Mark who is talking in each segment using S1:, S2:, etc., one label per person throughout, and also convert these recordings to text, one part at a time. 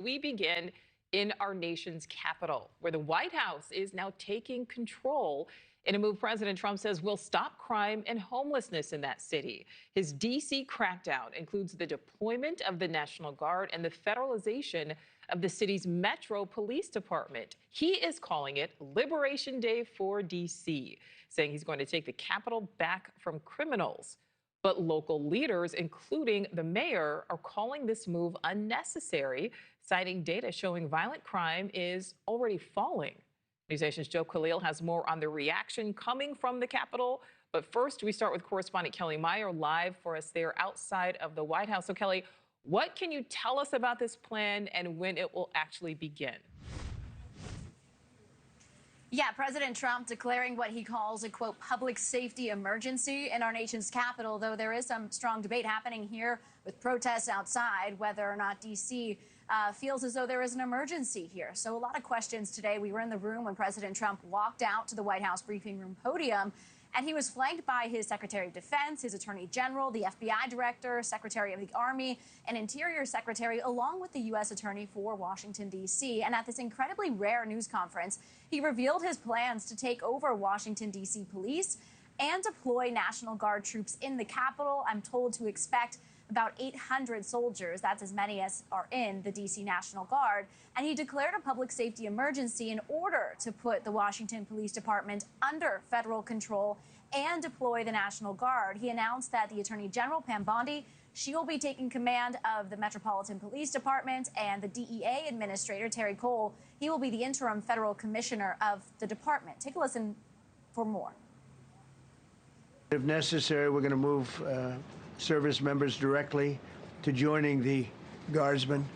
S1: We begin in our nation's capital, where the White House is now taking control in a move President Trump says will stop crime and homelessness in that city. His D.C. crackdown includes the deployment of the National Guard and the federalization of the city's Metro Police Department. He is calling it Liberation Day for D.C., saying he's going to take the capital back from criminals. But local leaders, including the mayor, are calling this move unnecessary, citing data showing violent crime is already falling. NewsNation's Joe Khalil has more on the reaction coming from the Capitol. But first, we start with correspondent Kelly Meyer live for us there outside of the White House. So, Kelly, what can you tell us about this plan and when it will actually begin?
S2: Yeah, President Trump declaring what he calls a, quote, public safety emergency in our nation's capital, though there is some strong debate happening here with protests outside whether or not D.C. Feels as though there is an emergency here. So a lot of questions today. We were in the room when President Trump walked out to the White House briefing room podium, and he was flanked by his Secretary of Defense, his Attorney General, the FBI Director, Secretary of the Army, and Interior Secretary, along with the U.S. Attorney for Washington, D.C. And at this incredibly rare news conference, he revealed his plans to take over Washington, D.C. police and deploy National Guard troops in the Capitol. I'm told to expect about 800 soldiers. That's as many as are in the D.C. National Guard. And he declared a public safety emergency in order to put the Washington Police Department under federal control and deploy the National Guard. He announced that the Attorney General, Pam Bondi, she will be taking command of the Metropolitan Police Department, and the DEA Administrator, Terry Cole, he will be the interim federal commissioner of the department. Take a listen for more.
S3: If necessary, we're going to move service members directly to joining the Guardsmen,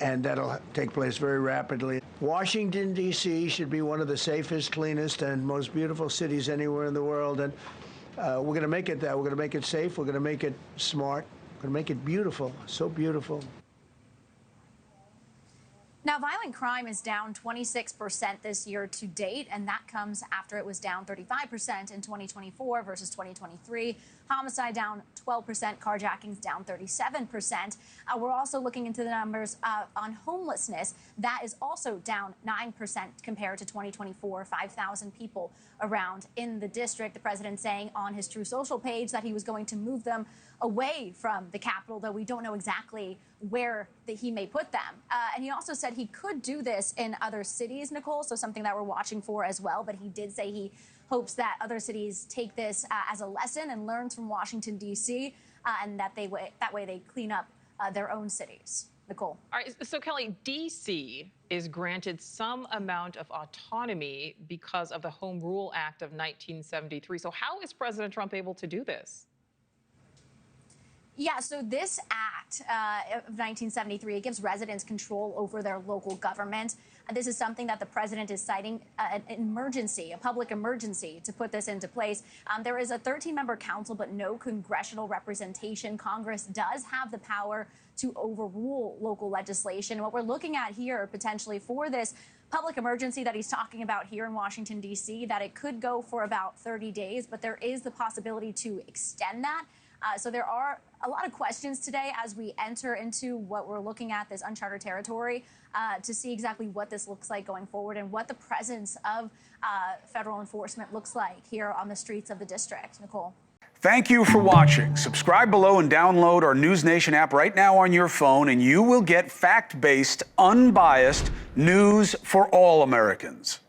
S3: and that'll take place very rapidly. Washington, D.C. should be one of the safest, cleanest, and most beautiful cities anywhere in the world, and we're going to make it that. We're going to make it safe. We're going to make it smart. We're going to make it beautiful, so beautiful.
S2: Now, violent crime is down 26% this year to date, and that comes after it was down 35% in 2024 versus 2023. Homicide down 12%, carjackings down 37%. We're also looking into the numbers on homelessness. That is also down 9% compared to 2024, 5,000 people around in the district. The president saying on his True Social page that he was going to move them away from the Capitol, though we don't know exactly where he may put them. And he also said he could do this in other cities, Nichole, so something that we're watching for as well. But he did say he hopes that other cities take this as a lesson and learn from Washington, D.C., and that way they clean up their own cities. Nichole.
S1: All right, so Kelly, D.C. is granted some amount of autonomy because of the Home Rule Act of 1973. So how is President Trump able to do this?
S2: Yeah, so this act of 1973, it gives residents control over their local government. This is something that the president is citing an emergency, a public emergency, to put this into place. There is a 13-member council, but no congressional representation. Congress does have the power to overrule local legislation. What we're looking at here potentially for this public emergency that he's talking about here in Washington, D.C., that it could go for about 30 days, but there is the possibility to extend that. So there are a lot of questions today as we enter into what we're looking at, this uncharted territory, to see exactly what this looks like going forward and what the presence of federal enforcement looks like here on the streets of the district. Nichole.
S4: Thank you for watching. Subscribe below and download our NewsNation app right now on your phone, and you will get fact-based, unbiased news for all Americans.